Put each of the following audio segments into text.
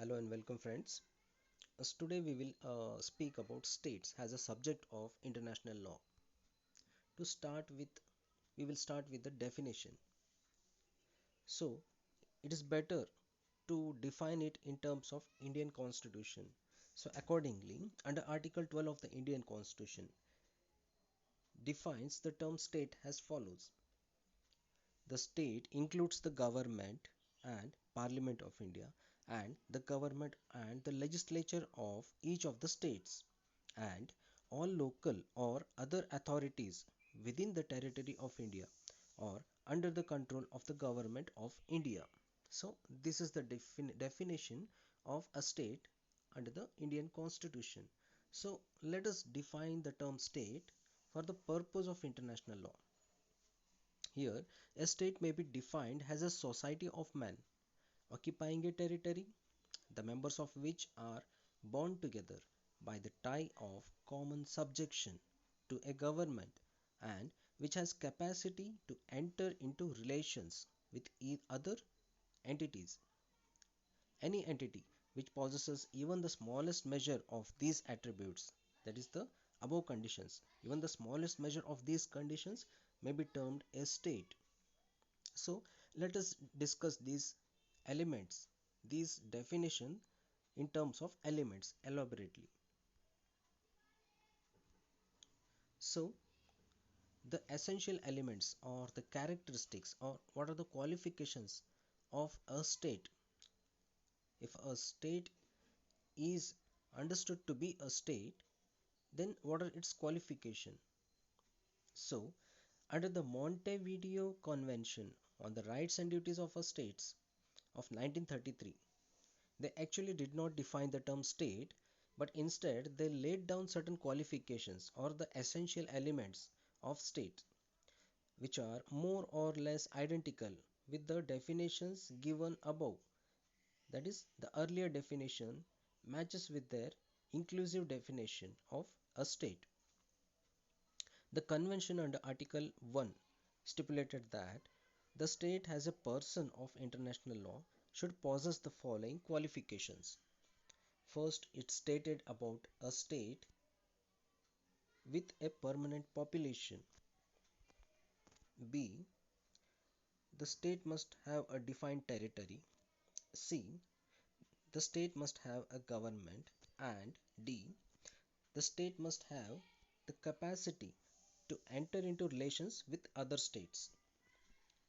Hello and welcome, friends. Today we will speak about states as a subject of international law. To start with, we will start with the definition. So, it is better to define it in terms of Indian Constitution. So, accordingly, under Article 12 of the Indian Constitution, defines the term state as follows: the state includes the government and Parliament of India and the government and the legislature of each of the states and all local or other authorities within the territory of India or under the control of the government of India. So, this is the definition of a state under the Indian Constitution. So, let us define the term state for the purpose of international law. Here, a state may be defined as a society of men occupying a territory, the members of which are bound together by the tie of common subjection to a government and which has capacity to enter into relations with other entities. Any entity which possesses even the smallest measure of these attributes, that is the above conditions, even the smallest measure of these conditions may be termed a state. So let us discuss these elements, these definition in terms of elements elaborately. So the essential elements or the characteristics or what are the qualifications of a state. If a state is understood to be a state, then what are its qualification? So under the Montevideo Convention on the Rights and Duties of a States of 1933, they actually did not define the term state, but instead they laid down certain qualifications or the essential elements of state, which are more or less identical with the definitions given above. That is, the earlier definition matches with their inclusive definition of a state. The convention under Article 1 stipulated that the state as a person of international law should possess the following qualifications. First, it stated about a state with a permanent population. B. The state must have a defined territory. C. The state must have a government. And D. The state must have the capacity to enter into relations with other states.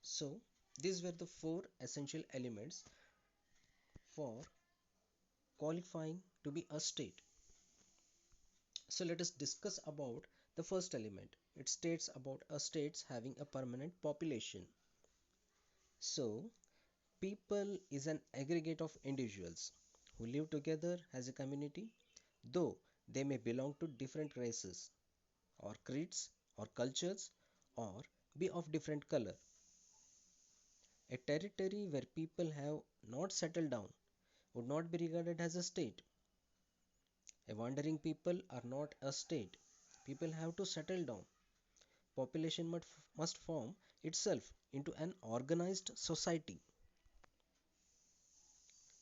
So, these were the four essential elements for qualifying to be a state. So let us discuss about the first element. It states about a states having a permanent population. So people is an aggregate of individuals who live together as a community, though they may belong to different races or creeds or cultures or be of different color. A territory where people have not settled down would not be regarded as a state. A wandering people are not a state. People have to settle down. Population must form itself into an organized society.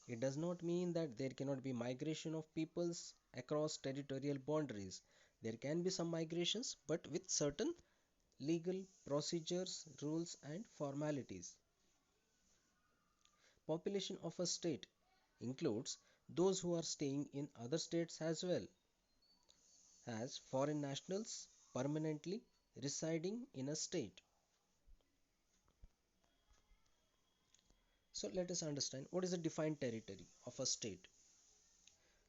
It does not mean that there cannot be migration of peoples across territorial boundaries. There can be some migrations, but with certain legal procedures, rules, and formalities. Population of a state includes those who are staying in other states as well as foreign nationals permanently residing in a state. So let us understand what is the defined territory of a state.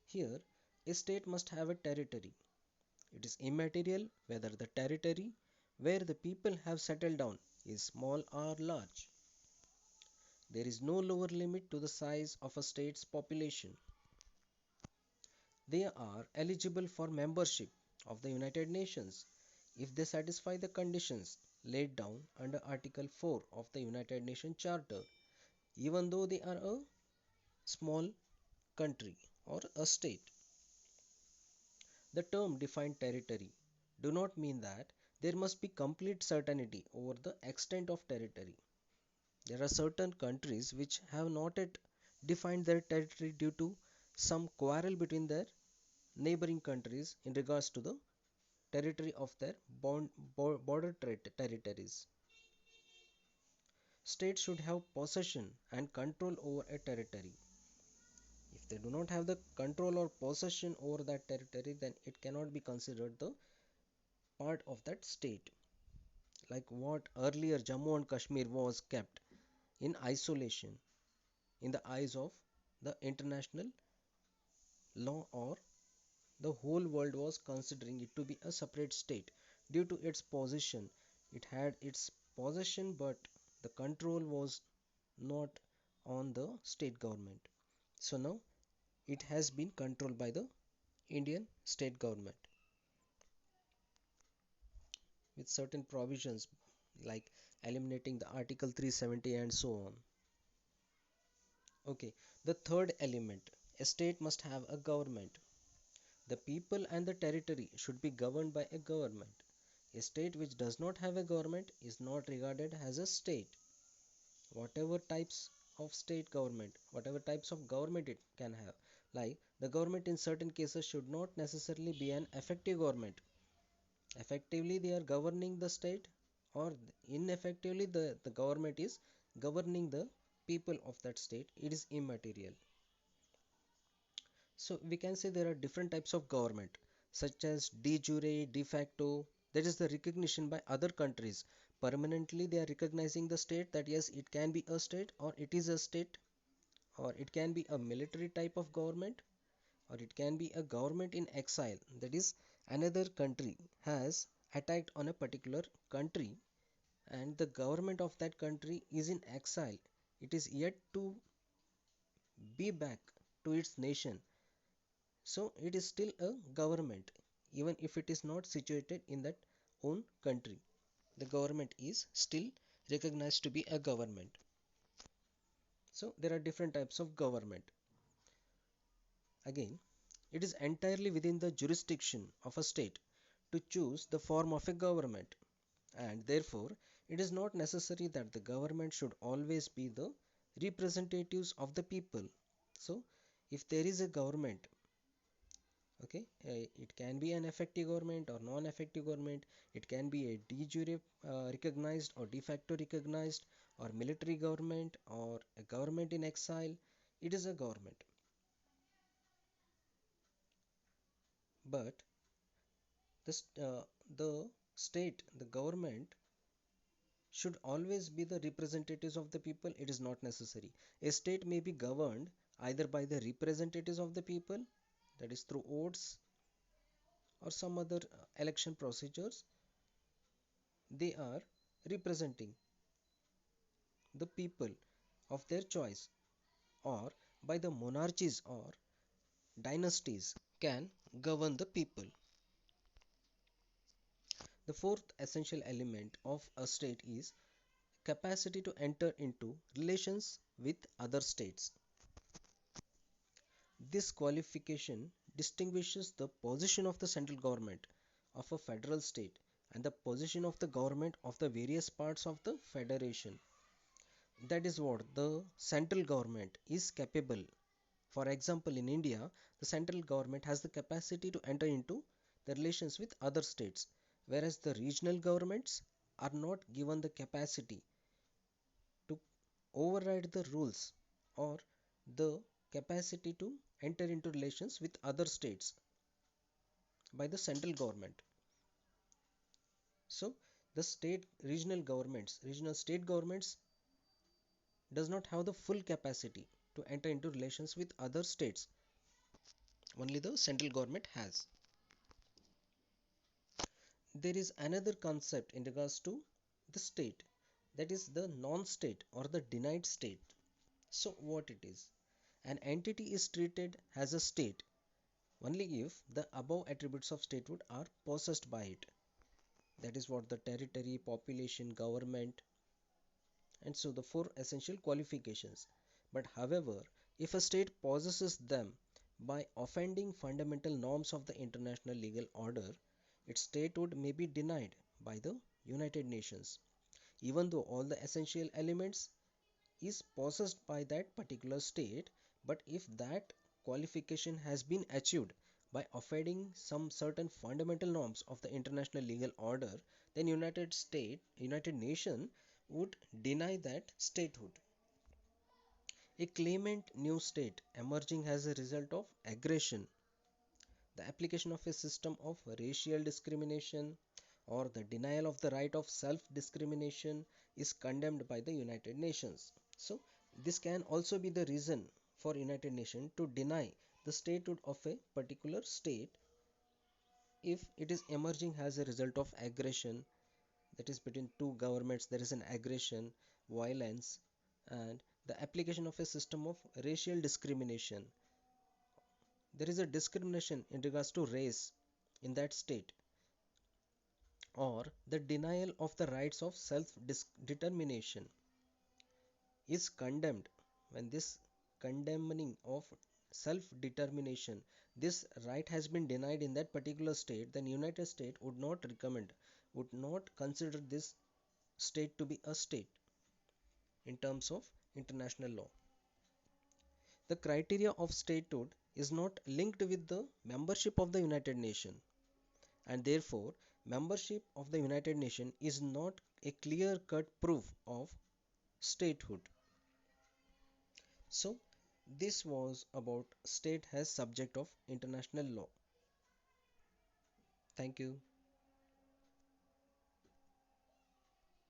Here, a state must have a territory. It is immaterial whether the territory where the people have settled down is small or large. There is no lower limit to the size of a state's population. They are eligible for membership of the United Nations if they satisfy the conditions laid down under Article 4 of the United Nations Charter, even though they are a small country or a state. The term defined territory do not mean that there must be complete certainty over the extent of territory. There are certain countries which have not yet defined their territory due to some quarrel between their neighboring countries in regards to the territory of their border territories. States should have possession and control over a territory. If they do not have the control or possession over that territory, then it cannot be considered the part of that state. Like what earlier Jammu and Kashmir was kept in isolation in the eyes of the international law, or the whole world was considering it to be a separate state due to its position. It had its possession, but the control was not on the state government. So now it has been controlled by the Indian state government with certain provisions like eliminating the Article 370 and so on. Okay, the third element, a state must have a government. The people and the territory should be governed by a government. A state which does not have a government is not regarded as a state. Whatever types of state government, whatever types of government it can have, like the government in certain cases should not necessarily be an effective government. Effectively, they are governing the state, or ineffectively, the government is governing the people of that state. It is immaterial. So we can say there are different types of government, such as de jure, de facto. That is the recognition by other countries. Permanently, they are recognizing the state that yes, it can be a state, or it is a state, or it can be a military type of government, or it can be a government in exile. That is, another country has attacked on a particular country, and the government of that country is in exile. It is yet to be back to its nation. So it is still a government, even if it is not situated in that own country. The government is still recognized to be a government. So there are different types of government. Again, it is entirely within the jurisdiction of a state to choose the form of a government, and therefore it is not necessary that the government should always be the representatives of the people. So if there is a government, okay, it can be an effective government or non-effective government, it can be a de jure recognized or de facto recognized, or military government, or a government in exile. It is a government, but this the state, the government should always be the representatives of the people. It is not necessary. A state may be governed either by the representatives of the people, that is through votes or some other election procedures. They are representing the people of their choice, or by the monarchies or dynasties can govern the people. The fourth essential element of a state is capacity to enter into relations with other states. This qualification distinguishes the position of the central government of a federal state and the position of the government of the various parts of the federation. That is what the central government is capable. For example, in India, the central government has the capacity to enter into the relations with other states, whereas the regional governments are not given the capacity to override the rules, or the capacity to enter into relations with other states by the central government. So the regional state governments does not have the full capacity to enter into relations with other states. Only the central government has. There is another concept in regards to the state, that is the non-state or the denied state. So what it is? An entity is treated as a state only if the above attributes of statehood are possessed by it. That is what the territory, population, government, and so the four essential qualifications. But however, if a state possesses them by offending fundamental norms of the international legal order, its statehood may be denied by the United Nations, even though all the essential elements is possessed by that particular state, but if that qualification has been achieved by offending some certain fundamental norms of the international legal order, then United Nation would deny that statehood. A claimant new state emerging as a result of aggression, the application of a system of racial discrimination, or the denial of the right of self discrimination is condemned by the United Nations. So, this can also be the reason for United Nations to deny the statehood of a particular state if it is emerging as a result of aggression, that is between two governments there is an aggression, violence, and the application of a system of racial discrimination. There is a discrimination in regards to race in that state, or the denial of the rights of self determination is condemned. When this condemning of self determination, this right has been denied in that particular state, then United States would not recommend, would not consider this state to be a state in terms of international law. The criteria of statehood is not linked with the membership of the United Nations, and therefore membership of the United Nations is not a clear cut proof of statehood. So this was about state as subject of international law. Thank you.